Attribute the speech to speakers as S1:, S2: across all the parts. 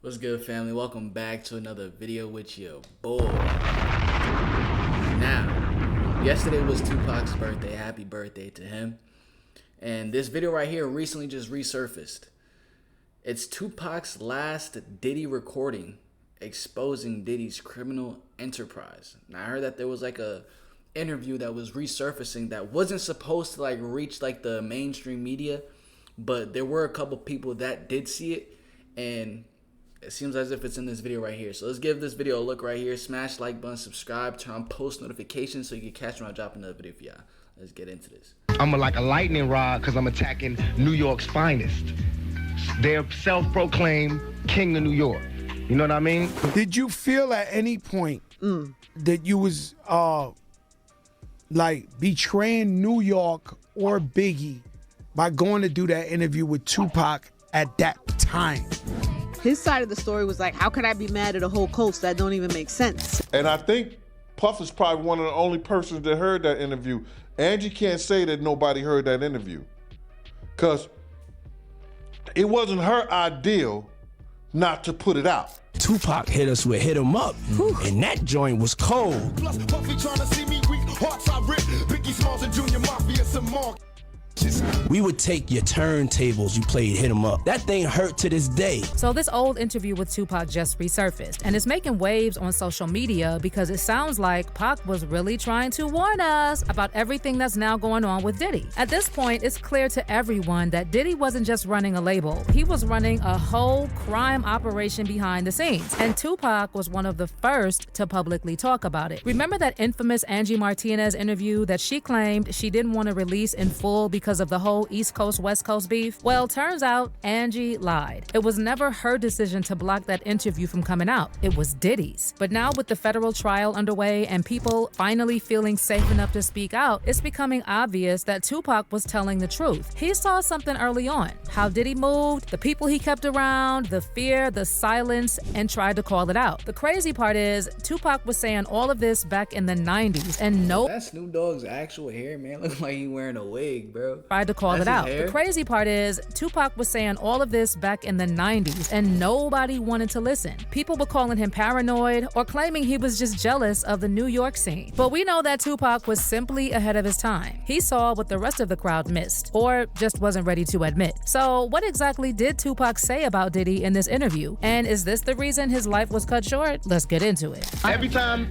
S1: What's good, family? Welcome back to another video with your boy. Now, yesterday was Tupac's birthday. Happy birthday to him. And this video right here recently just resurfaced. It's Tupac's last Diddy recording exposing Diddy's criminal enterprise. Now, I heard that there was like a interview that was resurfacing that wasn't supposed to like reach like the mainstream media, but there were a couple people that did see it, and it seems as if it's in this video right here. So let's give this video a look right here. Smash the like button, subscribe, turn on post notifications so you can catch when I drop another video for y'all. Let's get into this.
S2: I'm like a lightning rod because I'm attacking New York's finest. They're self-proclaimed king of New York. You know what I mean?
S3: Did you feel at any point that you was like betraying New York or Biggie by going to do that interview with Tupac at that time?
S4: His side of the story was like, how could I be mad at a whole coast? That don't even make sense.
S5: And I think Puff is probably one of the only persons that heard that interview. Angie can't say that nobody heard that interview, because it wasn't her ideal not to put it out.
S6: Tupac hit us with Hit 'Em Up, and that joint was cold.
S7: Plus, Puffy trying to see me weak, hearts I rip, Biggie Smalls and Junior Mafia, some more.
S6: We would take your turntables, you played Hit 'Em Up. That thing hurt to this day.
S8: So this old interview with Tupac just resurfaced, and it's making waves on social media because it sounds like Pac was really trying to warn us about everything that's now going on with Diddy. At this point, it's clear to everyone that Diddy wasn't just running a label. He was running a whole crime operation behind the scenes, and Tupac was one of the first to publicly talk about it. Remember that infamous Angie Martinez interview that she claimed she didn't want to release in full because of the whole East Coast, West Coast beef? Well, turns out Angie lied. It was never her decision to block that interview from coming out. It was Diddy's. But now with the federal trial underway and people finally feeling safe enough to speak out, it's becoming obvious that Tupac was telling the truth. He saw something early on. How Diddy moved, the people he kept around, the fear, the silence, and tried to call it out. The crazy part is, Tupac was saying all of this back in the 90s, and
S1: That's Snoop Dogg's actual hair, man. Looks like he wearing a wig, bro.
S8: Tried to call it out. The crazy part is, Tupac was saying all of this back in the 90s, and nobody wanted to listen. People were calling him paranoid or claiming he was just jealous of the New York scene. But we know that Tupac was simply ahead of his time. He saw what the rest of the crowd missed, or just wasn't ready to admit. So what exactly did Tupac say about Diddy in this interview? And is this the reason his life was cut short? Let's get into it.
S2: Every time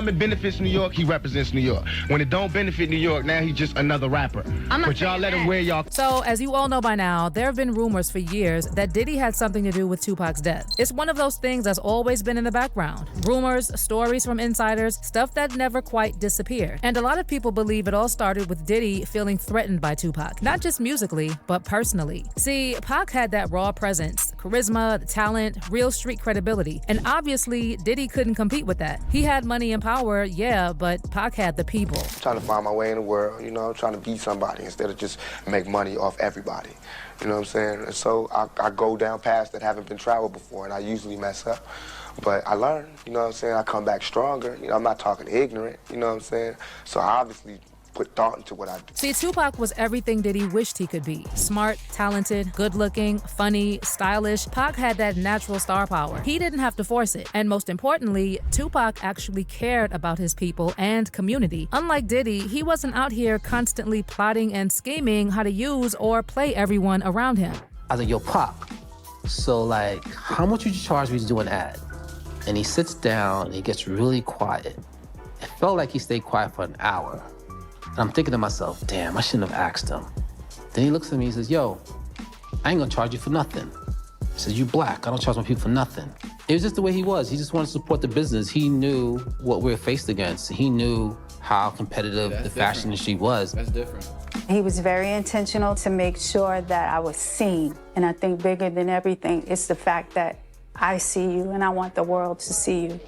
S2: it benefits New York, he represents New York. When it don't benefit New York, now he's just another rapper. But y'all let him wear y'all.
S8: So, as you all know by now, there have been rumors for years that Diddy had something to do with Tupac's death. It's one of those things that's always been in the background. Rumors, stories from insiders, stuff that never quite disappeared. And a lot of people believe it all started with Diddy feeling threatened by Tupac, not just musically, but personally. See, Pac had that raw presence, charisma, the talent, real street credibility, and obviously Diddy couldn't compete with that. He had money and power, yeah, but Pac had the people.
S9: I'm trying to find my way in the world, you know, trying to be somebody instead of just make money off everybody. You know what I'm saying? And so I go down paths that haven't been traveled before, and I usually mess up. But I learn, you know what I'm saying? I come back stronger. You know, I'm not talking ignorant, you know what I'm saying? So I obviously put thought into what I do.
S8: See, Tupac was everything Diddy wished he could be. Smart, talented, good-looking, funny, stylish. Pac had that natural star power. He didn't have to force it. And most importantly, Tupac actually cared about his people and community. Unlike Diddy, he wasn't out here constantly plotting and scheming how to use or play everyone around him.
S10: I was like, yo, Pac, so like, how much would you charge me to do an ad? And he sits down, and he gets really quiet. It felt like he stayed quiet for an hour. And I'm thinking to myself, damn, I shouldn't have asked him. Then he looks at me and says, yo, I ain't gonna charge you for nothing. He says, you black, I don't charge my people for nothing. It was just the way he was. He just wanted to support the business. He knew what we're faced against. He knew how competitive the fashion industry was.
S1: That's different.
S11: He was very intentional to make sure that I was seen. And I think bigger than everything, it's the fact that I see you and I want the world to see you.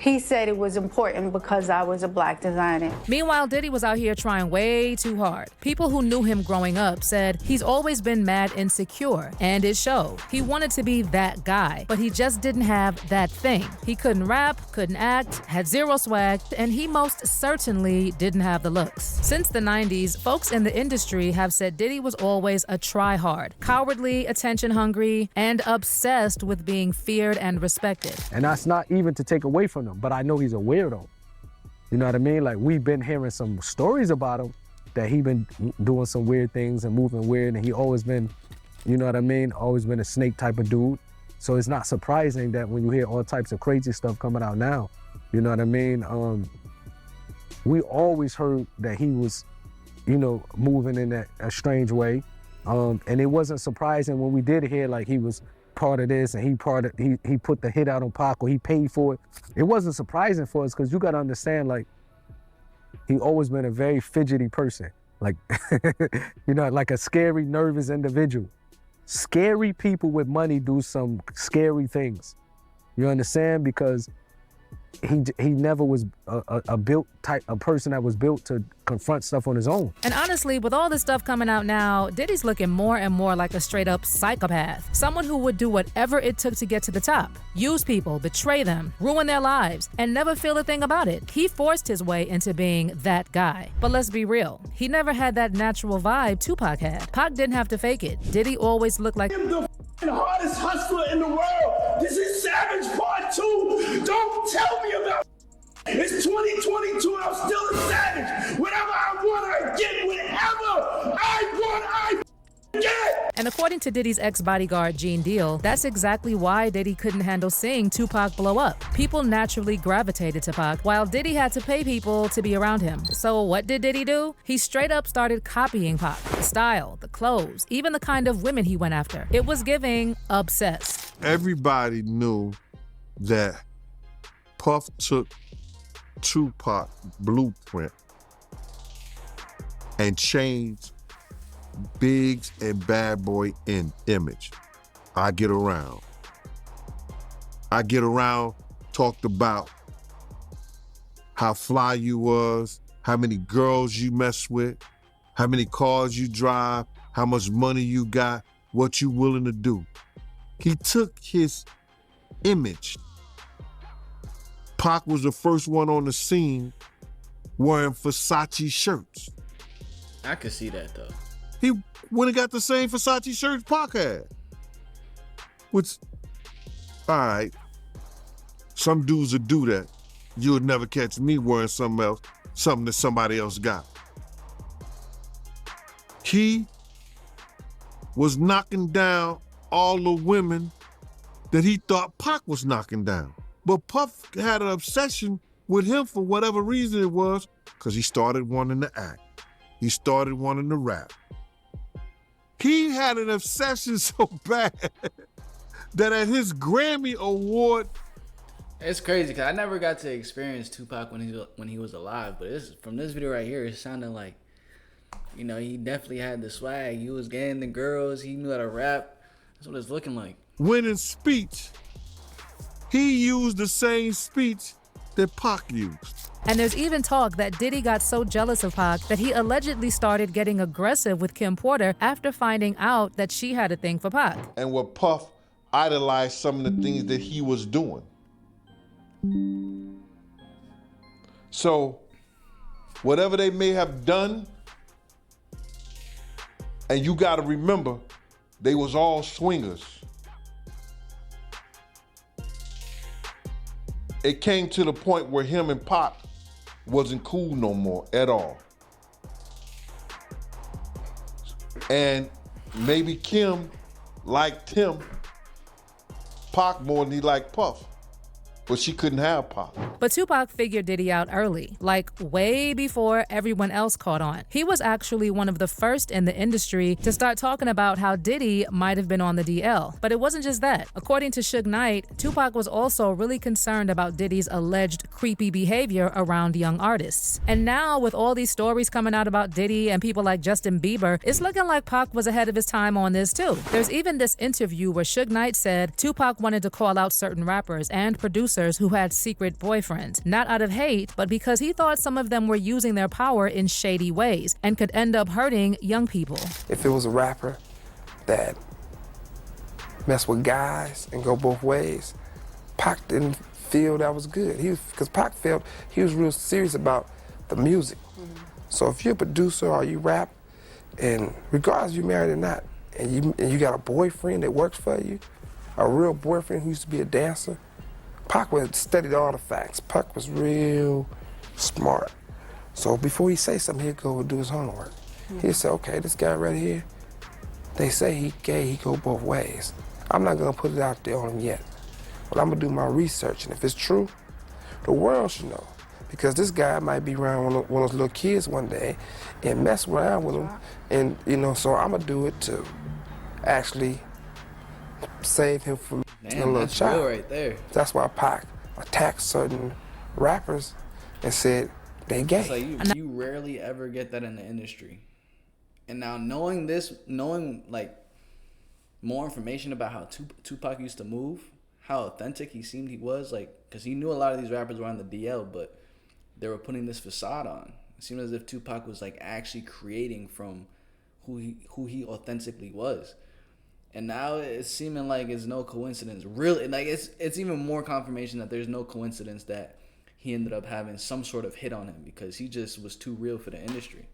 S11: He said it was important because I was a black designer.
S8: Meanwhile, Diddy was out here trying way too hard. People who knew him growing up said he's always been mad insecure, and it showed. He wanted to be that guy, but he just didn't have that thing. He couldn't rap, couldn't act, had zero swag, and he most certainly didn't have the looks. Since the 90s, folks in the industry have said Diddy was always a try-hard, cowardly, attention-hungry, and obsessed with being feared and respected.
S12: And that's not even to take away from him, but I know he's a weirdo. You know what I mean? Like, we've been hearing some stories about him that he been doing some weird things and moving weird, and he always been, you know what I mean, always been a snake type of dude. So it's not surprising that when you hear all types of crazy stuff coming out now, you know what I mean? We always heard that he was, you know, moving in a strange way. And it wasn't surprising when we did hear like he was part of this and he put the hit out on Pac or he paid for it. It wasn't surprising for us because you gotta understand, like, he always been a very fidgety person. Like, you know, like a scary, nervous individual. Scary people with money do some scary things. You understand? Because he never was a person that was built to confront stuff on his own.
S8: And honestly, with all this stuff coming out now, Diddy's looking more and more like a straight up psychopath. Someone who would do whatever it took to get to the top. Use people, betray them, ruin their lives, and never feel a thing about it. He forced his way into being that guy. But let's be real, he never had that natural vibe Tupac had. Pac didn't have to fake it. Diddy always looked like
S7: I'm the hardest hustler in the world. This is Savage Part 2. Don't tell me about it's 2022 and I'm still a savage. Whatever I want, I get. Whatever I want, I get.
S8: And according to Diddy's ex-bodyguard, Gene Deal, that's exactly why Diddy couldn't handle seeing Tupac blow up. People naturally gravitated to Pac, while Diddy had to pay people to be around him. So what did Diddy do? He straight up started copying Pac. The style, the clothes, even the kind of women he went after. It was giving obsessed.
S5: Everybody knew that Puff took Tupac blueprint and changed Biggs and Bad Boy in image. I Get Around, talked about how fly you was, how many girls you mess with, how many cars you drive, how much money you got, what you willing to do. He took his image. Pac was the first one on the scene wearing Versace shirts.
S1: I could see that though.
S5: He went and got the same Versace shirts Pac had. Which, all right, some dudes would do that. You would never catch me wearing something else, something that somebody else got. He was knocking down all the women that he thought Pac was knocking down. But Puff had an obsession with him for whatever reason it was, because he started wanting to act. He started wanting to rap. He had an obsession so bad that at his Grammy Award.
S1: It's crazy because I never got to experience Tupac when he was alive, but from this video right here, it sounded like, you know, he definitely had the swag. He was getting the girls. He knew how to rap. That's what it's looking like.
S5: When in speech, he used the same speech that Pac used.
S8: And there's even talk that Diddy got so jealous of Pac that he allegedly started getting aggressive with Kim Porter after finding out that she had a thing for Pac.
S5: And what Puff idolized some of the things that he was doing. So, whatever they may have done, and you gotta remember, they was all swingers. It came to the point where him and Pac wasn't cool no more at all. And maybe Kim liked him, Pac, more than he liked Puff. But she couldn't have Pac.
S8: But Tupac figured Diddy out early, like way before everyone else caught on. He was actually one of the first in the industry to start talking about how Diddy might have been on the DL. But it wasn't just that. According to Suge Knight, Tupac was also really concerned about Diddy's alleged creepy behavior around young artists. And now, with all these stories coming out about Diddy and people like Justin Bieber, it's looking like Pac was ahead of his time on this too. There's even this interview where Suge Knight said Tupac wanted to call out certain rappers and producers who had secret boyfriends. boyfriends, not out of hate, but because he thought some of them were using their power in shady ways and could end up hurting young people.
S9: If it was a rapper that mess with guys and go both ways, Pac didn't feel that was good. Because Pac felt he was real serious about the music. So if you're a producer or you rap, and regardless if you're married or not, and you got a boyfriend that works for you, a real boyfriend who used to be a dancer, Pac would study all the facts. Pac was real smart. So before he say something, he'd go and do his homework. He'd say, okay, this guy right here, they say he gay, he go both ways. I'm not gonna put it out there on him yet, but I'm gonna do my research, and if it's true, the world should know. Because this guy might be around one of those little kids one day and mess around with them, and so I'm gonna do it to actually save him from a little child.
S1: Right there.
S9: That's why Pac attacked certain rappers and said they gay.
S1: It's like you rarely ever get that in the industry. And now knowing like more information about how Tupac used to move, how authentic he seemed he was, like, because he knew a lot of these rappers were on the DL, but they were putting this facade on. It seemed as if Tupac was like actually creating from who he authentically was. And now it's seeming like it's no coincidence. Really, like it's even more confirmation that there's no coincidence that he ended up having some sort of hit on him, because he just was too real for the industry.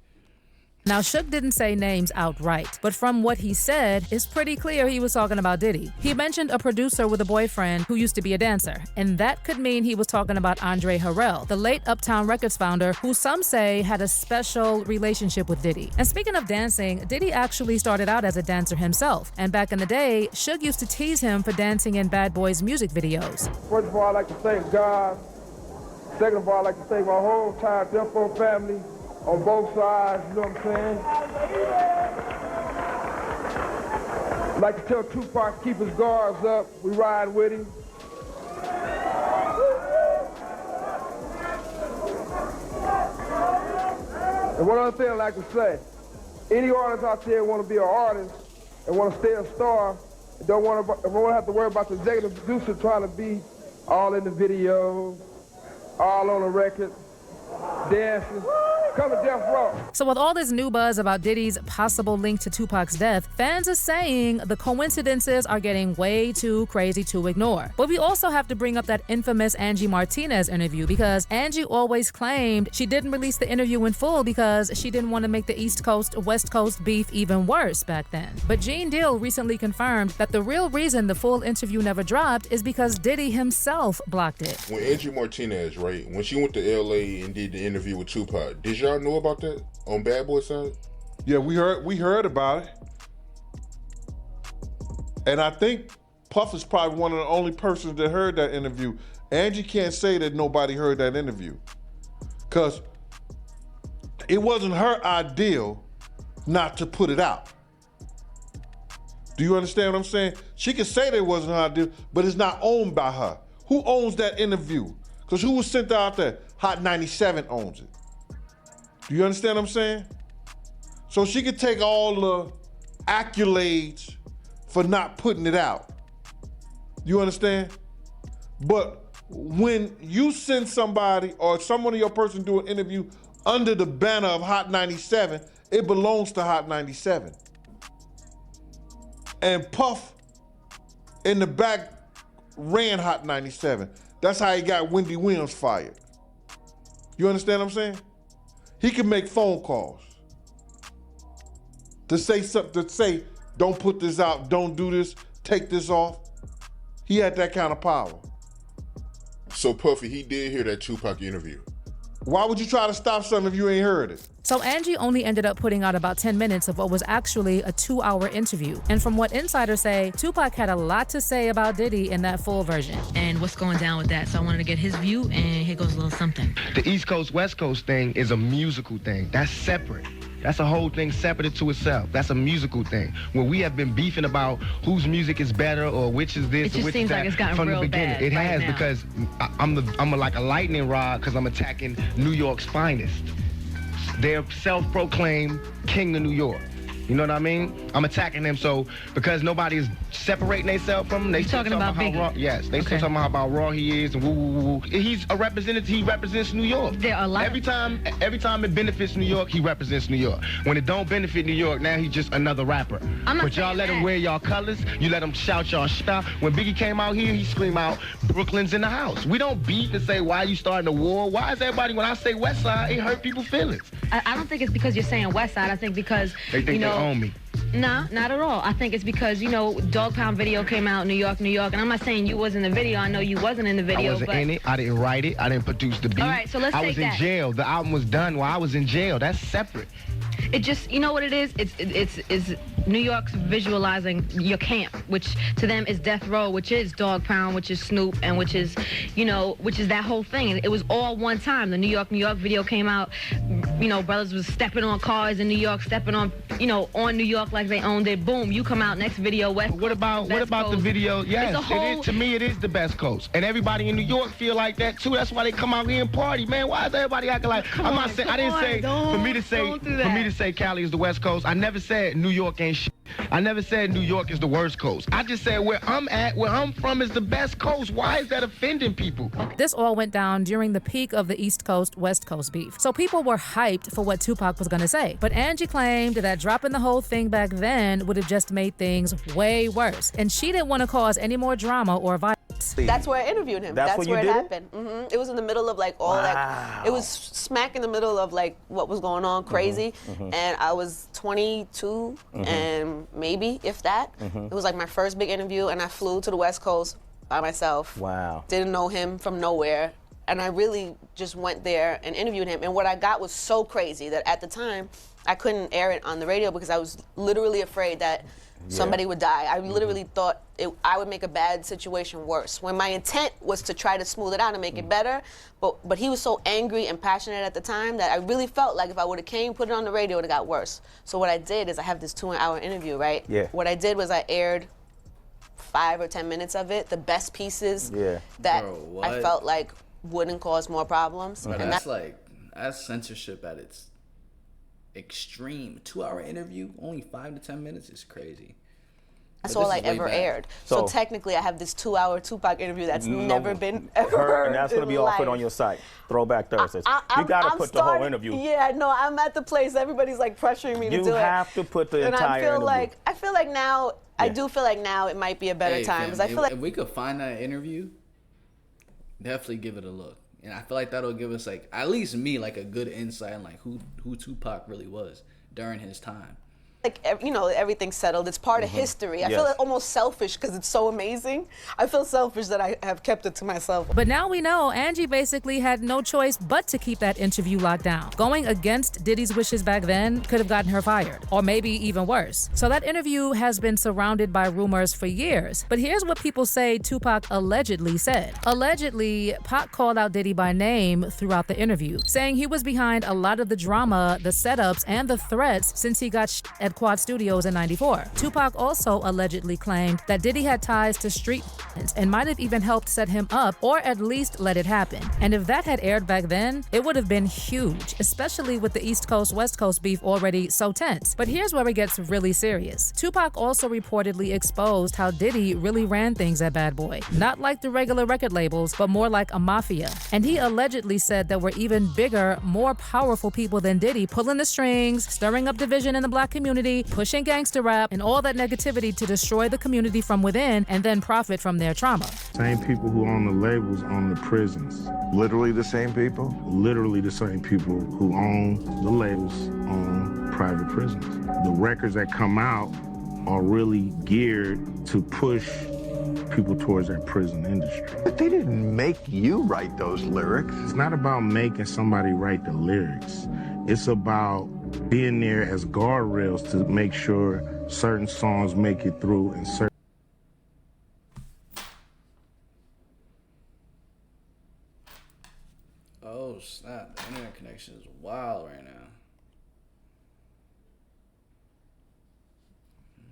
S8: Now, Suge didn't say names outright, but from what he said, it's pretty clear he was talking about Diddy. He mentioned a producer with a boyfriend who used to be a dancer, and that could mean he was talking about Andre Harrell, the late Uptown Records founder, who some say had a special relationship with Diddy. And speaking of dancing, Diddy actually started out as a dancer himself, and back in the day, Suge used to tease him for dancing in Bad Boy's music videos.
S13: First of all, I'd like to thank God. Second of all, I'd like to thank my whole entire Defo family on both sides, you know what I'm saying? I'd like to tell Tupac to keep his guards up. We ride with him. And one other thing I'd like to say, any artist out there want to be an artist and want to stay a star, and don't want to have to worry about the executive producer trying to be all in the video, all on the record, dancing. Come to Death Row.
S8: So with all this new buzz about Diddy's possible link to Tupac's death, fans are saying the coincidences are getting way too crazy to ignore. But we also have to bring up that infamous Angie Martinez interview, because Angie always claimed she didn't release the interview in full because she didn't want to make the East Coast-West Coast beef even worse back then. But Gene Deal recently confirmed that the real reason the full interview never dropped is because Diddy himself blocked it.
S14: When Angie Martinez, right, when she went to LA and did the interview with Tupac, did y'all know about that on Bad Boy side?
S5: Yeah, we heard about it. And I think Puff is probably one of the only persons that heard that interview. Angie can't say that nobody heard that interview, because it wasn't her ideal not to put it out. Do you understand what I'm saying? She can say that it wasn't her ideal, but it's not owned by her. Who owns that interview? Because who was sent out there? Hot 97 owns it. Do you understand what I'm saying? So she could take all the accolades for not putting it out. You understand? But when you send somebody or someone of your person do an interview under the banner of Hot 97, it belongs to Hot 97. And Puff in the back ran Hot 97. That's how he got Wendy Williams fired. You understand what I'm saying? He can make phone calls to say something, to say, don't put this out, don't do this, take this off. He had that kind of power.
S14: So Puffy, he did hear that Tupac interview.
S5: Why would you try to stop something if you ain't heard it?
S8: So Angie only ended up putting out about 10 minutes of what was actually a 2-hour interview. And from what insiders say, Tupac had a lot to say about Diddy in that full version.
S15: And what's going down with that? So I wanted to get his view, and here goes a little something.
S2: The East Coast, West Coast thing is a musical thing. That's separate. That's a whole thing separate to itself. That's a musical thing. Where we have been beefing about whose music is better or which is this or which is that.
S15: It just seems like it's gotten
S2: from
S15: real
S2: the beginning.
S15: bad
S2: It has
S15: right now.
S2: because I'm like a lightning rod because I'm attacking New York's finest. They're self-proclaimed king of New York. You know what I mean? I'm attacking them so because nobody is separating themselves from him. They still
S15: talking about
S2: how
S15: Biggie?
S2: raw. Yes, they still
S15: Okay.
S2: talking about how raw he is and woo woo woo. He's a representative. He represents New York.
S15: There are a lot.
S2: Every time it benefits New York, he represents New York. When it don't benefit New York, now he's just another rapper.
S15: I'm not
S2: But y'all
S15: saying
S2: let him
S15: that.
S2: wear y'all colors. You let him shout y'all shit out. When Biggie came out here, he screamed out, "Brooklyn's in the house." We don't beat and say, "Why you starting a war?" Why is everybody, when I say West Side, it hurt people's feelings?
S15: I don't think it's because you're saying West Side. I think because
S2: They think they own me.
S15: Nah, not at all. I think it's because, Dog Pound video came out, New York, and I'm not saying you was in the video. I know you wasn't in the video.
S2: I wasn't in it. I didn't write it. I didn't produce the beat.
S15: All right, so let's
S2: I
S15: take
S2: was in
S15: that.
S2: jail. The album was done while I was in jail. That's separate.
S15: It just, you know what it is? It's New York's visualizing your camp, which to them is Death Row, which is Dog Pound, which is Snoop, and which is that whole thing. And it was all one time. The New York video came out. Brothers was stepping on cars in New York, stepping on, on New York like they owned it. Boom, you come out next video, West Coast.
S2: What about the video? Yes, to me it is the best coast, and everybody in New York feel like that too. That's why they come out here and party, man. Why is everybody acting like? I'm not saying. I didn't say for me to say Cali is the West Coast. I never said New York ain't shit. I never said New York is the worst coast. I just said where I'm at, where I'm from, is the best coast. Why is that offending people?
S8: This all went down during the peak of the East Coast, West Coast beef. So people were hyped for what Tupac was gonna say. But Angie claimed that dropping the whole thing back then would have just made things way worse. And she didn't want to cause any more drama or violence.
S16: That's where I interviewed him.
S17: That's
S16: where
S17: where
S16: it
S17: you did
S16: happened. It was in the middle of like all it was smack in the middle of like what was going on, crazy. And I was 22 and maybe if that. It was like my first big interview, and I flew to the West Coast by myself.
S17: Wow.
S16: Didn't know him from nowhere. And I really just went there and interviewed him. And what I got was so crazy that at the time, I couldn't air it on the radio because I was literally afraid that somebody would die. I literally thought I would make a bad situation worse. When my intent was to try to smooth it out and make it better, but he was so angry and passionate at the time that I really felt like if I would have put it on the radio, it would have got worse. So what I did is I have this 2-hour interview, right?
S17: Yeah.
S16: What I did was I aired 5 or 10 minutes of it, the best pieces that I felt like wouldn't cause more problems.
S1: But
S16: And
S1: that's censorship at its extreme. 2-hour interview, only 5 to 10 minutes is crazy.
S16: That's
S1: But
S16: all
S1: this
S16: I
S1: is way
S16: ever
S1: back.
S16: aired. So technically, I have this 2-hour Tupac interview that's never been ever
S17: heard, and that's going to be
S16: in
S17: offered
S16: life.
S17: on your site, Throwback Thursdays.
S16: I'm
S17: You got to put the whole
S16: starting-
S17: interview.
S16: Yeah, no, I'm at the place. Everybody's like pressuring me to do it.
S17: You have to put the
S16: and
S17: entire interview.
S16: I feel like now, I do feel like now it might be a better time. Because I feel like
S1: if we could find that interview, definitely give it a look. And I feel like that'll give us like at least me like a good insight on like who Tupac really was during his time.
S16: everything's settled. It's part of history. I feel
S8: Yes.
S16: like almost selfish because it's so amazing. I feel selfish that I have kept it to myself.
S8: But now we know Angie basically had no choice but to keep that interview locked down. Going against Diddy's wishes back then could have gotten her fired, or maybe even worse. So that interview has been surrounded by rumors for years. But here's what people say Tupac allegedly said. Allegedly, Pac called out Diddy by name throughout the interview, saying he was behind a lot of the drama, the setups, and the threats since he got at Quad Studios in '94. Tupac also allegedly claimed that Diddy had ties to street and might have even helped set him up, or at least let it happen. And if that had aired back then, it would have been huge, especially with the East Coast West Coast beef already so tense. But here's where it gets really serious. Tupac also reportedly exposed how Diddy really ran things at Bad Boy, not like the regular record labels, but more like a mafia. And he allegedly said there were even bigger, more powerful people than Diddy pulling the strings, stirring up division in the black community, pushing gangster rap, and all that negativity to destroy the community from within and then profit from their trauma.
S18: Same people who own the labels own the prisons. Literally the same people? Literally the same people who own the labels own private prisons. The records that come out are really geared to push people towards that prison industry. But they didn't make you write those lyrics. It's not about making somebody write the lyrics. It's about being there as guardrails to make sure certain songs make it through and certain.
S1: Oh snap, the internet connection is wild right now.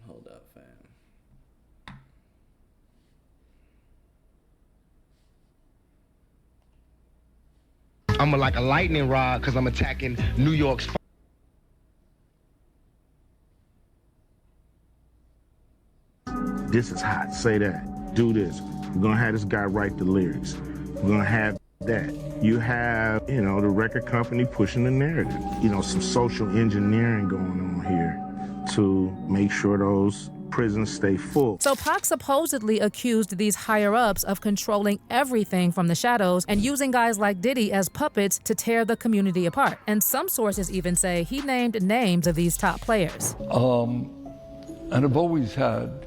S1: Hold up, fam.
S2: I'm like a lightning rod because I'm attacking New York's.
S18: this is hot, say that, do this. We're gonna have this guy write the lyrics. We're gonna have that. You have, the record company pushing the narrative. Some social engineering going on here to make sure those prisons stay full.
S8: So Pac supposedly accused these higher-ups of controlling everything from the shadows and using guys like Diddy as puppets to tear the community apart. And some sources even say he named names of these top players.
S19: And I've always had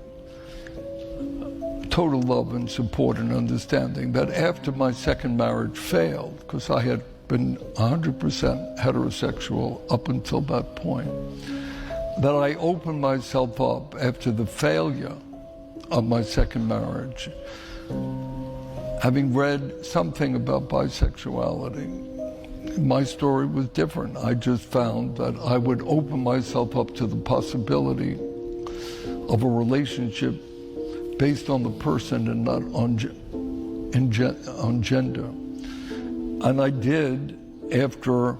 S19: total love and support and understanding that after my second marriage failed, because I had been 100% heterosexual up until that point, that I opened myself up after the failure of my second marriage. Having read something about bisexuality, my story was different. I just found that I would open myself up to the possibility of a relationship based on the person and not on gender. And I did after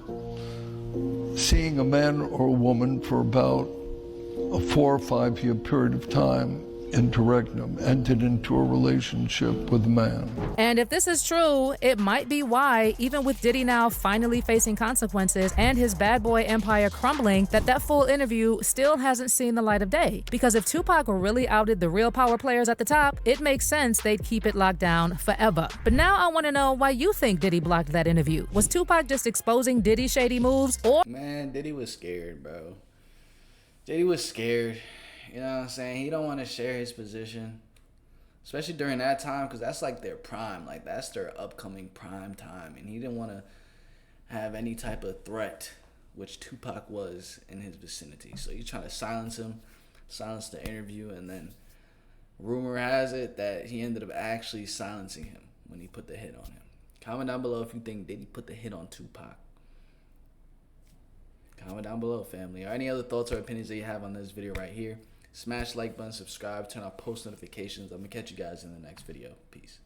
S19: seeing a man or a woman for about a 4 or 5 year period of time interregnum, entered into a relationship with a man.
S8: And if this is true, it might be why, even with Diddy now finally facing consequences and his bad boy empire crumbling, that full interview still hasn't seen the light of day. Because if Tupac really outed the real power players at the top, it makes sense they'd keep it locked down forever. But now I want to know why you think Diddy blocked that interview. Was Tupac just exposing Diddy's shady moves, or—
S1: Man, Diddy was scared, bro. Diddy was scared. You know what I'm saying? He don't want to share his position, especially during that time, because that's like their prime. Like, that's their upcoming prime time. And he didn't want to have any type of threat, which Tupac was in his vicinity. So he's trying to silence him, silence the interview, and then rumor has it that he ended up actually silencing him when he put the hit on him. Comment down below if you think Diddy put the hit on Tupac. Comment down below, family. Or any other thoughts or opinions that you have on this video right here. Smash like button, subscribe, turn on post notifications. I'm going to catch you guys in the next video. Peace.